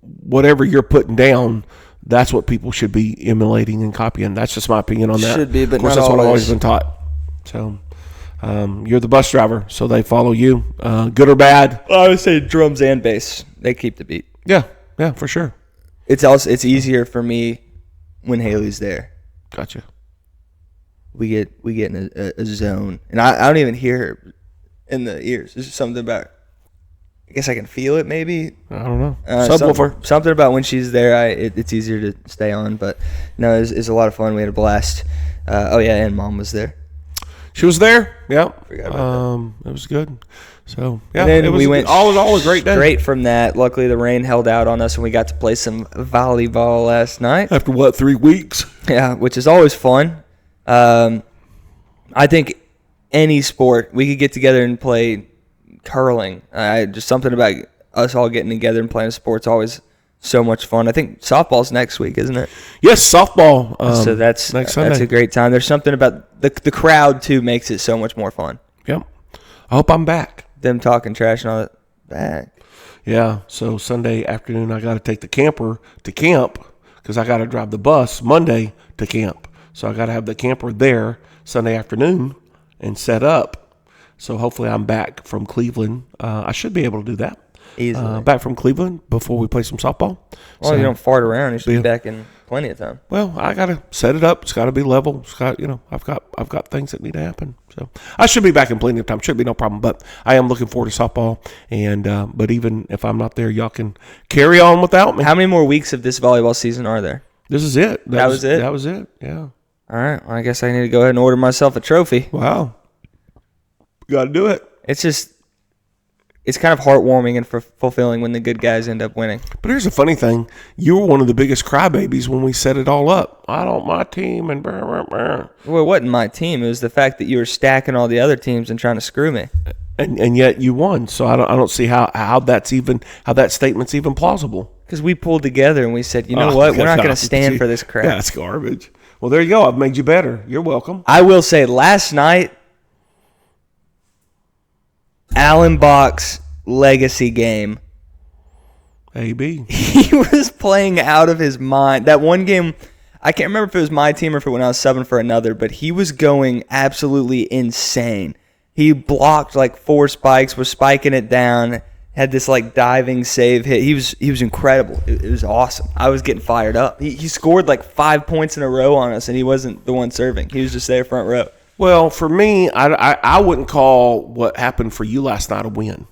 whatever you're putting down, that's what people should be emulating and copying. That's just my opinion on that. Should be, but of course, not that's always. what I've always been taught. So you're the bus driver, so they follow you, good or bad. Well, I would say drums and bass, they keep the beat. Yeah, for sure. It's easier for me when Haley's there. Gotcha. We get in a zone, and I don't even hear her in the ears. There's just something about, I guess I can feel it maybe. I don't know. Subwoofer. Something about when she's there, it's easier to stay on. But no, it's a lot of fun. We had a blast. And Mom was there. She was there. Yeah. Forgot about that. It was good. So yeah, and then we went all a great day. Straight from that. Luckily, the rain held out on us, and we got to play some volleyball last night. After 3 weeks? Yeah, which is always fun. I think any sport, we could get together and play curling. Just something about us all getting together and playing sports always so much fun. I think softball's next week, isn't it? Yes, softball. So that's next Sunday. That's a great time. There's something about the crowd too makes it so much more fun. Yep. I hope I'm back. Them talking trash and all that. Back. Yeah. So Sunday afternoon, I got to take the camper to camp because I got to drive the bus Monday to camp. So I got to have the camper there Sunday afternoon and set up. So hopefully I'm back from Cleveland. I should be able to do that. Easily. Back from Cleveland before we play some softball. Well, so, you don't fart around. You should be back in plenty of time. Well, I got to set it up. It's got to be level. It's got, I've got things that need to happen. So I should be back in plenty of time. Should be no problem. But I am looking forward to softball. And but even if I'm not there, y'all can carry on without me. How many more weeks of this volleyball season are there? This is it. That was it? That was it. Yeah. All right. Well, I guess I need to go ahead and order myself a trophy. Wow. Got to do it. It's just, it's kind of heartwarming and fulfilling when the good guys end up winning. But here's the funny thing. You were one of the biggest crybabies when we set it all up. I don't my team and blah, blah, blah. Well, it wasn't my team. It was the fact that you were stacking all the other teams and trying to screw me. And yet you won. So I don't see how that statement's even plausible. Because we pulled together and we said, you know what? We're not going to stand for this crap. Yeah, it's garbage. Well, there you go. I've made you better. You're welcome. I will say, last night, Allen Bach's legacy game. AB. He was playing out of his mind. That one game, I can't remember if it was my team or if it when I was subbing for another, but he was going absolutely insane. He blocked like 4 spikes, was spiking it down, had this like diving save hit. He was incredible. It was awesome. I was getting fired up. He scored like 5 points in a row on us, and he wasn't the one serving. He was just there front row. Well, for me, I wouldn't call what happened for you last night a win,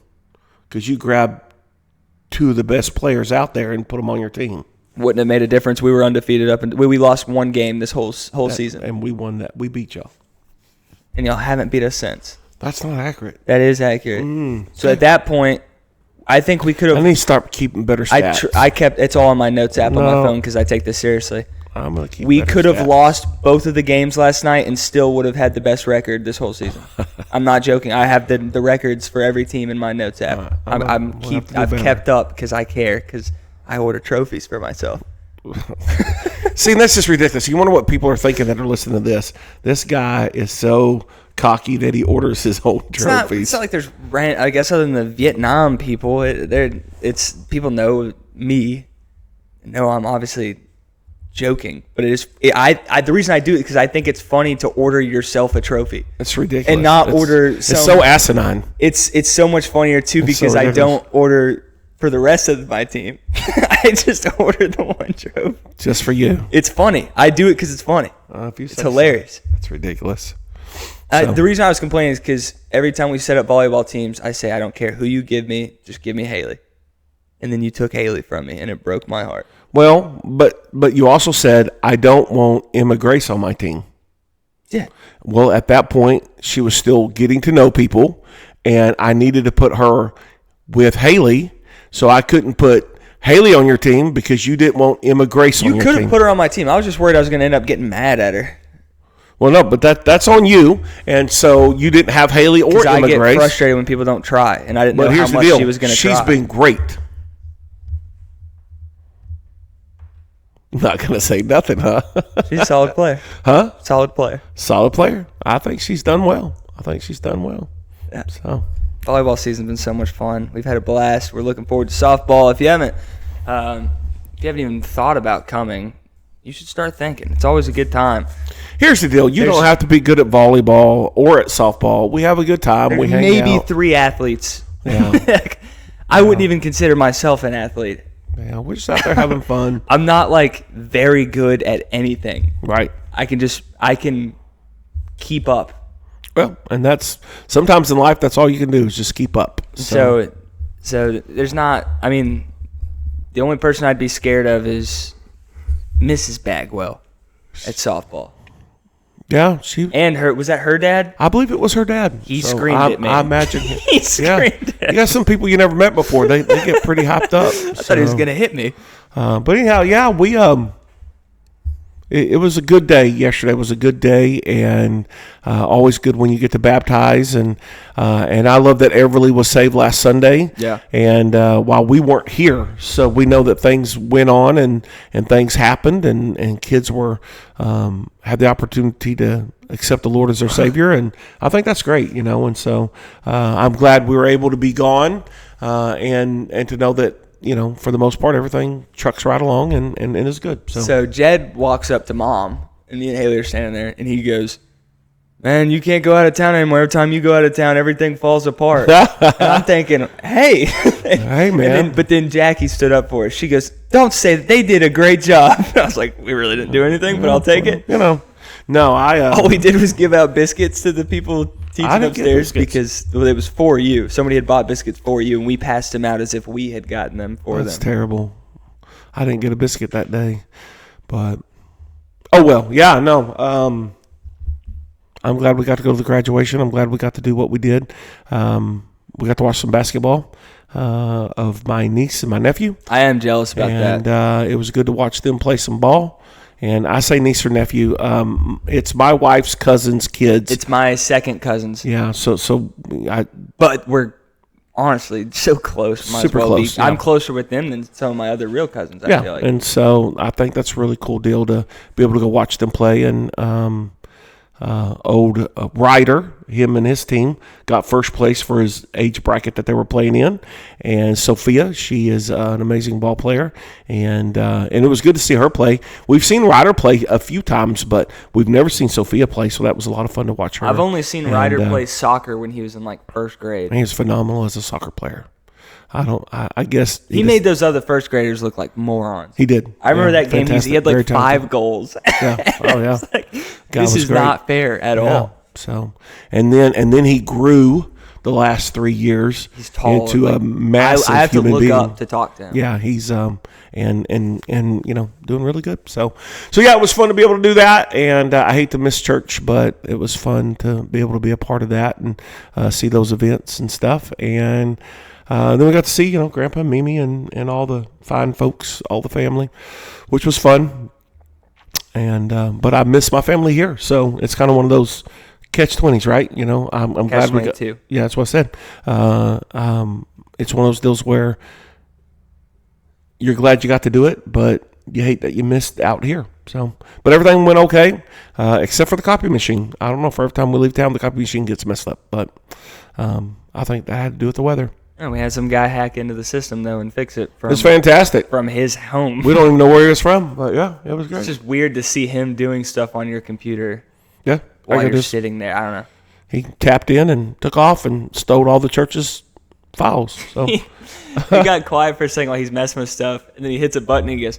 because you grabbed 2 of the best players out there and put them on your team. Wouldn't have made a difference. We were undefeated up, and we lost 1 game this whole season, and we won that. We beat y'all, and y'all haven't beat us since. That's not accurate. That is accurate. So at that point, I think we could have. I need to start keeping better stats. I kept it's all on my notes app on my phone because I take this seriously. I'm gonna keep. We could have lost both of the games last night and still would have had the best record this whole season. I'm not joking. I have the records for every team in my notes app. I've kept up because I care, because I order trophies for myself. See, that's just ridiculous. You wonder what people are thinking that are listening to this. This guy is so cocky that he orders his own trophies. It's not like there's, I guess, other than the Vietnam people, it's people know me. No, I'm obviously joking, but the reason I do it is because I think it's funny to order yourself a trophy. It's ridiculous. And not order. It's so asinine. It's so much funnier too because I don't order for the rest of my team. I just order the one trophy just for you. It's funny. I do it because it's funny. It's hilarious. That's ridiculous. The reason I was complaining is because every time we set up volleyball teams, I say, I don't care who you give me, just give me Haley. And then you took Haley from me, and it broke my heart. Well, but you also said, I don't want Emma Grace on my team. Yeah. Well, at that point, she was still getting to know people, and I needed to put her with Haley, so I couldn't put Haley on your team because you didn't want Emma Grace on your team. You could have put her on my team. I was just worried I was going to end up getting mad at her. Well, no, but that's on you, and so you didn't have Haley or Emma Grace. I get frustrated when people don't try, and I didn't know how much she was going to try. She's been great. I'm not going to say nothing, huh? She's a solid player. Huh? Solid player. Solid player. I think she's done well. Yeah. So, volleyball season's been so much fun. We've had a blast. We're looking forward to softball. If you haven't even thought about coming, you should start thinking. It's always a good time. Here's the deal. You don't have to be good at volleyball or at softball. We have a good time. We hang out. Maybe 3 athletes. Yeah. I wouldn't even consider myself an athlete. Yeah, we're just out there having fun. I'm not like very good at anything. Right. I can keep up. Well, and that's sometimes in life that's all you can do is just keep up. So there's not, I mean, the only person I'd be scared of is Mrs. Bagwell at softball. Yeah, was that her dad? I believe it was her dad. He screamed at me. I imagine he screamed. You got some people you never met before. They get pretty hyped up. I thought he was gonna hit me. But anyhow, yeah, we it was a good day. Yesterday was a good day, and always good when you get to baptize. And I love that Everly was saved last Sunday. Yeah. And while we weren't here, so we know that things went on and things happened, and kids were had the opportunity to accept the Lord as their Savior, and I think that's great, And so I'm glad we were able to be gone, and to know that. For the most part, everything trucks right along and is good. So Jed walks up to Mom, and me and Haley are standing there, and he goes, "Man, you can't go out of town anymore. Every time you go out of town, everything falls apart." And I'm thinking, hey. Hey, man. But then Jackie stood up for us. She goes, "Don't say that. They did a great job." I was like, we really didn't do anything, but I'll take it. No, all we did was give out biscuits to the people teaching upstairs because it was for you. Somebody had bought biscuits for you, and we passed them out as if we had gotten them for them. That's terrible. I didn't get a biscuit that day, but oh well. Yeah, no. I'm glad we got to go to the graduation. I'm glad we got to do what we did. we got to watch some basketball of my niece and my nephew. I am jealous about that. And it was good to watch them play some ball. And I say niece or nephew. It's my wife's cousin's kids. It's my second cousin's. Yeah. But we're honestly so close. Might Super as well close. be. Yeah. I'm closer with them than some of my other real cousins. I feel like. And so I think that's a really cool deal to be able to go watch them play. And old Ryder, him and his team, got first place for his age bracket that they were playing in. And Sophia, she is an amazing ball player. And it was good to see her play. We've seen Ryder play a few times, but we've never seen Sophia play, so that was a lot of fun to watch her. I've only seen Ryder play soccer when he was in like first grade. He was phenomenal as a soccer player. I guess he made those other first graders look like morons. He did. I remember that game. He had like 5 goals. Yeah. Oh yeah. Like, this is not fair at all. So, and then he grew the last 3 years into a massive I have to human look being. up to talk to him. Yeah, he's and doing really good. So yeah, it was fun to be able to do that. And I hate to miss church, but it was fun to be able to be a part of that and see those events and stuff. And then we got to see, Grandpa and Mimi and all the fine folks, all the family, which was fun. And but I miss my family here, so it's kind of one of those catch-20s, right? I'm glad we got. Too. Yeah, that's what I said. It's one of those deals where you're glad you got to do it, but you hate that you missed out here. So, but everything went okay, except for the copy machine. I don't know if every time we leave town the copy machine gets messed up, but I think that had to do with the weather. Oh, we had some guy hack into the system, though, and fix it. It's fantastic. From his home. We don't even know where he was from, but yeah, it was great. It's just weird to see him doing stuff on your computer while you're sitting there. I don't know. He tapped in and took off and stole all the church's files. So he got quiet for a second while he's messing with stuff, and then he hits a button and he goes,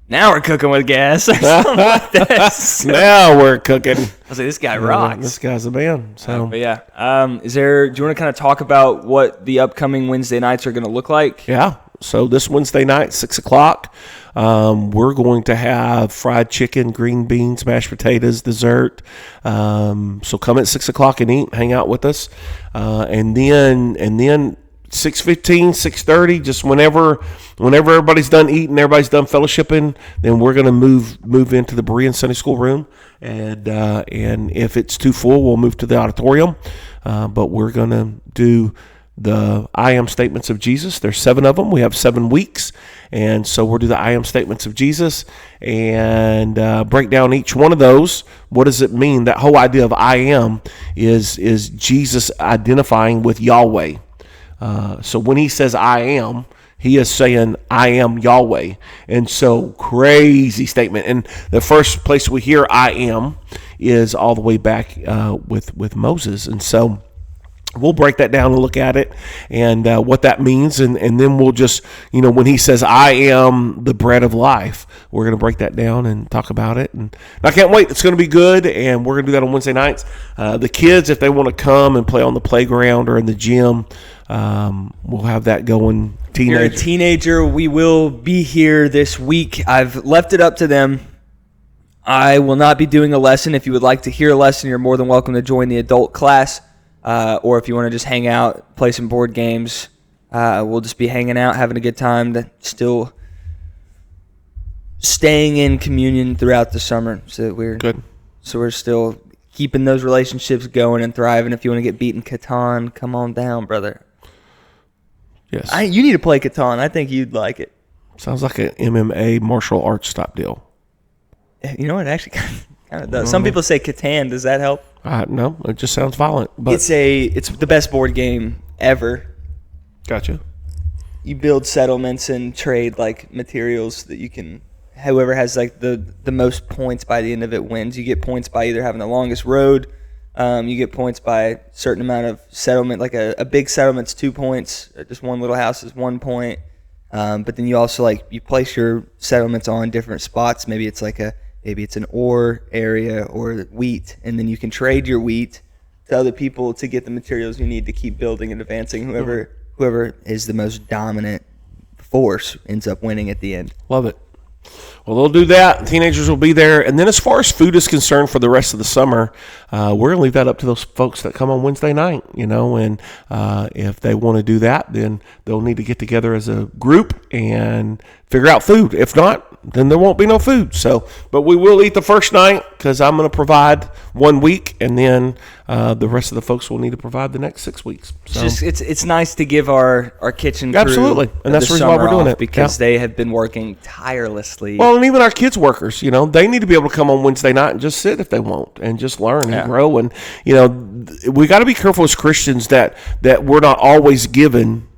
"Now we're cooking with gas." Or something like that. So, now we're cooking. I was like, this guy rocks. This guy's a man. So, but yeah, do you want to kind of talk about what the upcoming Wednesday nights are going to look like? Yeah. So this Wednesday night, 6:00, we're going to have fried chicken, green beans, mashed potatoes, dessert. So come at 6:00 and eat, hang out with us, and then 6:15, 6:30, just whenever everybody's done eating, everybody's done fellowshipping, then we're going to move into the Berean Sunday School room, and if it's too full, we'll move to the auditorium. But we're going to do the I am statements of Jesus. There's 7 of them. We have 7 weeks, and so we'll do the I am statements of Jesus and break down each one of those. What does it mean? That whole idea of I am is Jesus identifying with Yahweh. So when he says I am, he is saying I am Yahweh. And so crazy statement. And the first place we hear I am is all the way back with Moses. And so we'll break that down and look at it and what that means. And then we'll just, when he says, I am the bread of life, we're going to break that down and talk about it. And I can't wait. It's going to be good. And we're going to do that on Wednesday nights. The kids, if they want to come and play on the playground or in the gym, we'll have that going. If you're a teenager, we will be here this week. I've left it up to them. I will not be doing a lesson. If you would like to hear a lesson, you're more than welcome to join the adult class. Or if you want to just hang out, play some board games, we'll just be hanging out, having a good time, still staying in communion throughout the summer. So we're still keeping those relationships going and thriving. If you want to get beat in Catan, come on down, brother. Yes. You need to play Catan. I think you'd like it. Sounds like an MMA martial arts type deal. You know what? It actually kind of does. Some people say Catan. Does that help? No, it just sounds violent. But it's the best board game ever. Gotcha. You build settlements and trade like materials that you can. Whoever has like the most points by the end of it wins. You get points by either having the longest road. You get points by a certain amount of settlement. Like a big settlement's 2 points. Just one little house is 1 point. But then you also you place your settlements on different spots. Maybe it's an ore area or wheat, and then you can trade your wheat to other people to get the materials you need to keep building and advancing. Whoever is the most dominant force ends up winning at the end. Love it. Well, they'll do that. Teenagers will be there. And then as far as food is concerned for the rest of the summer, we're going to leave that up to those folks that come on Wednesday night, and if they want to do that, then they'll need to get together as a group and figure out food. If not, then there won't be no food. So, but we will eat the first night because I'm going to provide 1 week, and then the rest of the folks will need to provide the next 6 weeks. So. It's nice to give our kitchen crew absolutely, and that's the reason why we're doing it because they have been working tirelessly. Well, and even our kids workers, they need to be able to come on Wednesday night and just sit if they want and just learn and grow. And we got to be careful as Christians that we're not always given.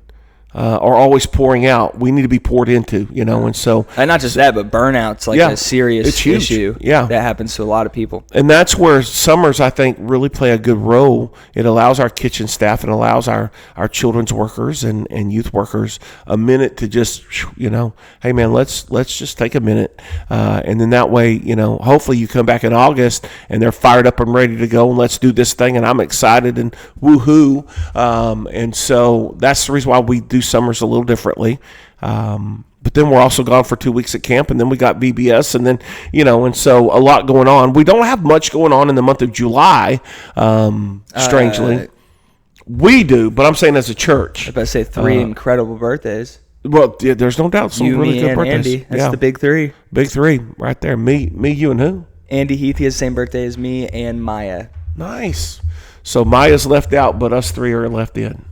Or always pouring out. We need to be poured into, and not just that, but burnout's like a serious issue. Yeah, that happens to a lot of people. And that's where summers, I think, really play a good role. It allows our kitchen staff and allows our children's workers and youth workers a minute to just, hey man, let's just take a minute, and then that way, hopefully you come back in August and they're fired up and ready to go and let's do this thing and I'm excited and woohoo, and so that's the reason why we do summers a little differently, but then we're also gone for 2 weeks at camp, and then we got VBS, and then and so a lot going on. We don't have much going on in the month of July, strangely. We do, but I'm saying as a church. I was about to say 3 incredible birthdays. Well, yeah, there's no doubt some really good birthdays. Andy. That's the big 3. Big 3 right there. Me, you, and who? Andy Heath, he has the same birthday as me and Maya. Nice. So Maya's left out, but us 3 are left in.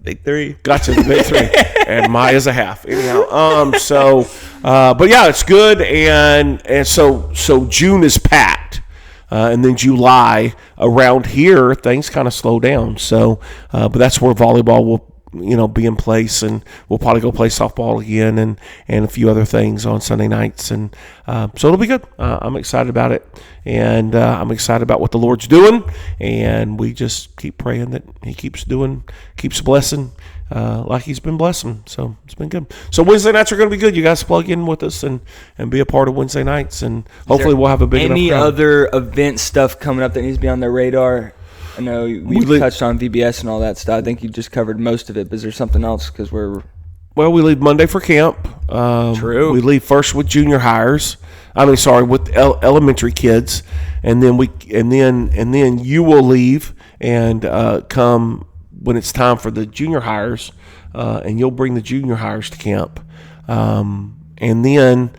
Big 3. Gotcha, the big 3. And Maya's a half. Anyhow, but yeah, it's good. And so June is packed. And then July around here, things kind of slow down. So, but that's where volleyball will, be in place, and we'll probably go play softball again and a few other things on Sunday nights. And so it'll be good. I'm excited about it. And I'm excited about what the Lord's doing. And we just keep praying that he keeps blessing like he's been blessing. So it's been good. So Wednesday nights are going to be good. You guys plug in with us and be a part of Wednesday nights. And hopefully we'll have a big enough crowd. Any other event stuff coming up that needs to be on their radar? I know we touched on VBS and all that stuff. I think you just covered most of it, but is there something else? Because we leave Monday for camp. True. We leave first with junior hires. With elementary kids, and then you will leave and come when it's time for the junior hires, and you'll bring the junior hires to camp, and then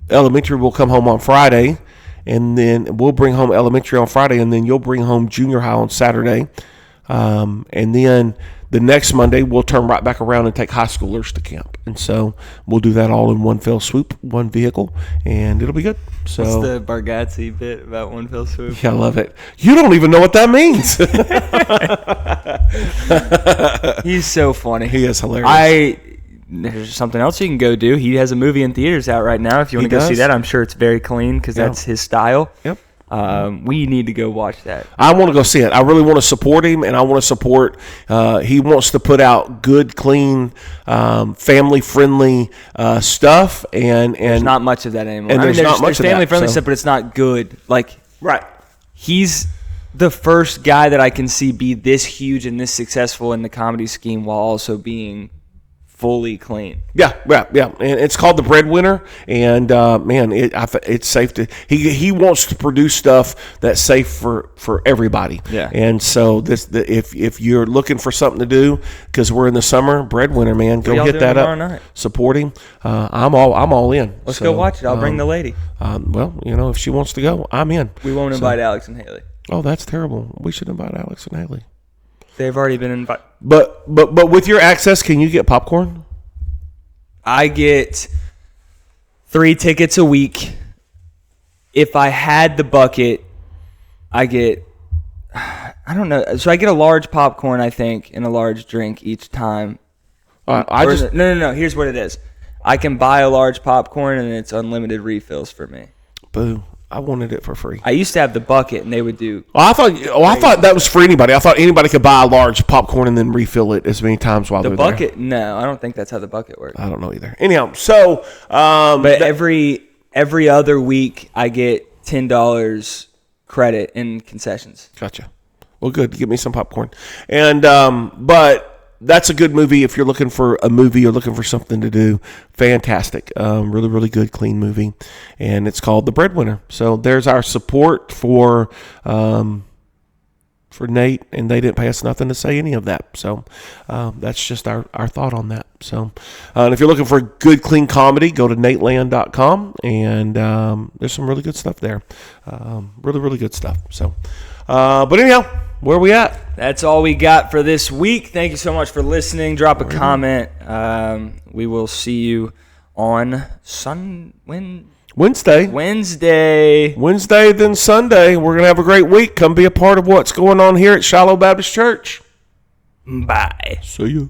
elementary will come home on Friday. And then we'll bring home elementary on Friday, and then you'll bring home junior high on Saturday. And then the next Monday, we'll turn right back around and take high schoolers to camp. And so we'll do that all in one fell swoop, one vehicle, and it'll be good. So, what's the Bargatze bit about one fell swoop? Yeah, I love it. You don't even know what that means. He's so funny. He is hilarious. There's something else you can go do. He has a movie in theaters out right now. If you want to go see that, I'm sure it's very clean because that's his style. Yep. We need to go watch that. I want to go see it. I really want to support him, and I want to support. He wants to put out good, clean, family-friendly stuff, and there's not much of that anymore. And there's not much of that. Family-friendly stuff, but it's not good. Right. He's the first guy that I can see be this huge and this successful in the comedy scheme while also being fully clean. Yeah, and it's called The Breadwinner, and it's safe to. He wants to produce stuff that's safe for everybody. Yeah, and so if you're looking for something to do because we're in the summer, Breadwinner, man, go hit that up. Night? Support him. I'm all in. Let's go watch it. I'll bring the lady. If she wants to go, I'm in. We won't invite Alex and Haley. Oh, that's terrible. We should invite Alex and Haley. They've already been invited. But with your access, can you get popcorn? I get 3 tickets a week. If I had the bucket, I get, I don't know. So I get a large popcorn, I think, and a large drink each time. No. Here's what it is. I can buy a large popcorn, and it's unlimited refills for me. Boo. I wanted it for free. I used to have the bucket, and they would do. I thought that was for anybody. I thought anybody could buy a large popcorn and then refill it as many times while they're there. The bucket? No, I don't think that's how the bucket works. I don't know either. Anyhow, so but every other week I get $10 credit in concessions. Gotcha. Well, good. Give me some popcorn. And but that's a good movie if you're looking for a movie or looking for something to do. Fantastic. Really, really good, clean movie. And it's called The Breadwinner. So there's our support for Nate, and they didn't pay us nothing to say any of that. So that's just our thought on that. So and if you're looking for good, clean comedy, go to nateland.com, and there's some really good stuff there. Really, really good stuff. So, but anyhow, where are we at? That's all we got for this week. Thank you so much for listening. Drop a comment. We will see you on Wednesday, then Sunday. We're going to have a great week. Come be a part of what's going on here at Shiloh Baptist Church. Bye. See you.